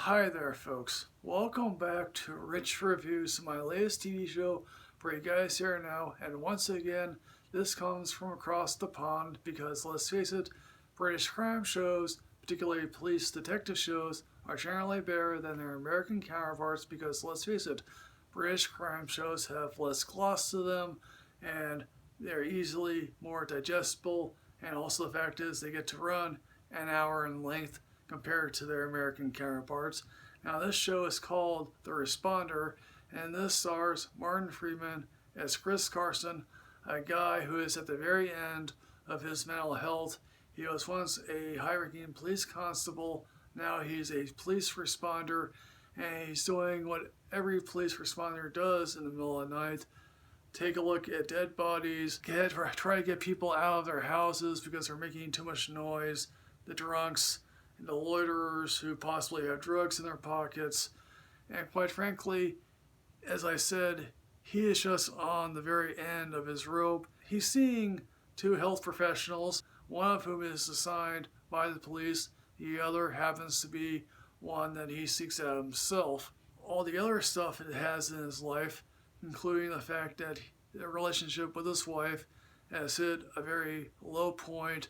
Hi there, folks. Welcome back to Rich Reviews, my latest TV show for you guys here now. And once again, this comes from across the pond because, let's face it, British crime shows, particularly police detective shows, are generally better than their American counterparts because, let's face it, British crime shows have less gloss to them and they're easily more digestible. And also, the fact is, they get to run an hour in length compared to their American counterparts. Now, this show is called The Responder, and this stars Martin Freedman as Chris Carson, a guy who is at the very end of his mental health. He was once a high-ranking police constable, now he's a police responder, and he's doing what every police responder does in the middle of the night. Take a look at dead bodies, try to get people out of their houses because they're making too much noise, the drunks, and the loiterers who possibly have drugs in their pockets. And quite frankly, as I said, he is just on the very end of his rope. He's seeing two health professionals, one of whom is assigned by the police, the other happens to be one that he seeks out himself. All the other stuff it has in his life, including the fact that the relationship with his wife has hit a very low point,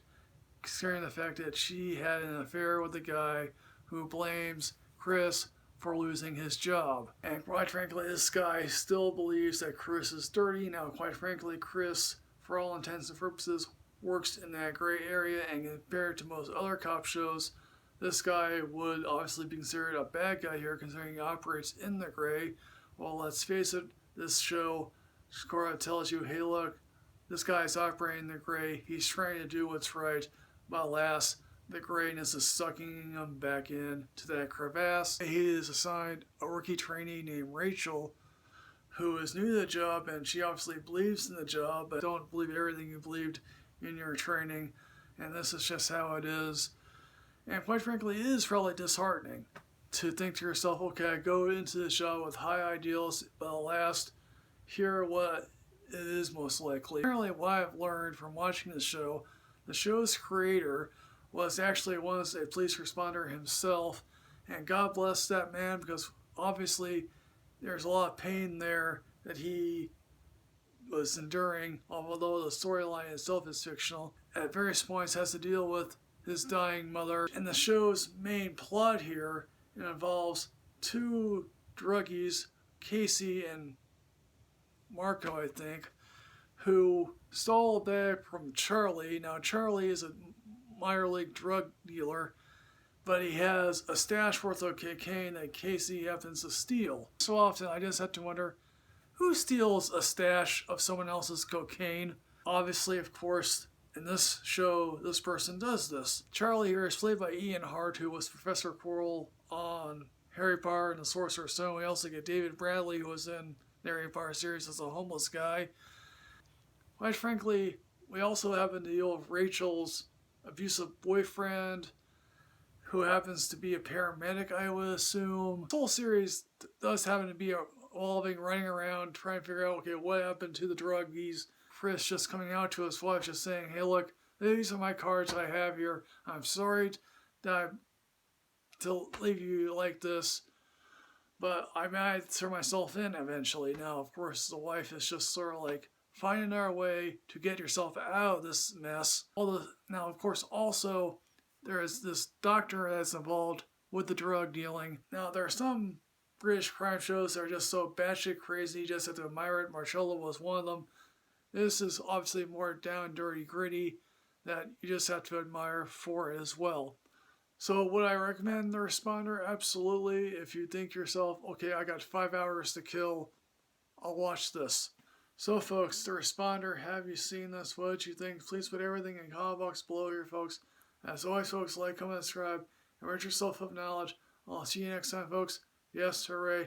considering the fact that she had an affair with a guy who blames Chris for losing his job. And quite frankly, this guy still believes that Chris is dirty. Now, quite frankly, Chris, for all intents and purposes, works in that gray area, and compared to most other cop shows, this guy would obviously be considered a bad guy here, considering he operates in the gray. Well, let's face it, this show sort of tells you, hey look, this guy's operating in the gray, he's trying to do what's right, but alas, the grayness is sucking him back in to that crevasse. He is assigned a rookie trainee named Rachel, who is new to the job, and she obviously believes in the job, but don't believe everything you believed in your training, and this is just how it is. And quite frankly, it is really disheartening to think to yourself, okay, I go into this job with high ideals, but alas, here what it is most likely. Apparently, what I've learned from watching the show's creator was actually once a police responder himself, and God bless that man, because obviously there's a lot of pain there that he was enduring, although the storyline itself is fictional. At various points has to deal with his dying mother. And the show's main plot here, it involves two druggies, Casey and Marco, I think, who stole a bag from Charlie. Now, Charlie is a minor league drug dealer, but he has a stash worth of cocaine that Casey happens to steal. So often, I just have to wonder, who steals a stash of someone else's cocaine? Obviously, of course, in this show, this person does this. Charlie here is played by Ian Hart, who was Professor Quirrell on Harry Potter and the Sorcerer's Stone. We also get David Bradley, who was in the Harry Potter series as a homeless guy. Quite frankly, we also happen to deal with Rachel's abusive boyfriend, who happens to be a paramedic, I would assume. This whole series does happen to be evolving, running around, trying to figure out, okay, what happened to the druggies. Chris just coming out to his wife, just saying, hey, look, these are my cards I have here. I'm sorry to leave you like this, but I might throw myself in eventually. Now, of course, the wife is just sort of like, find another way to get yourself out of this mess. Now, of course, also, there is this doctor that's involved with the drug dealing. Now, there are some British crime shows that are just so batshit crazy, you just have to admire it. Marcella was one of them. This is obviously more down, dirty, gritty that you just have to admire for it as well. So would I recommend The Responder? Absolutely. If you think to yourself, okay, I got 5 hours to kill, I'll watch this. So folks, The Responder, have you seen this? What did you think? Please put everything in the comment box below here, folks. As always, folks, like, comment, subscribe, and enrich yourself with knowledge. I'll see you next time, folks. Yes, hooray.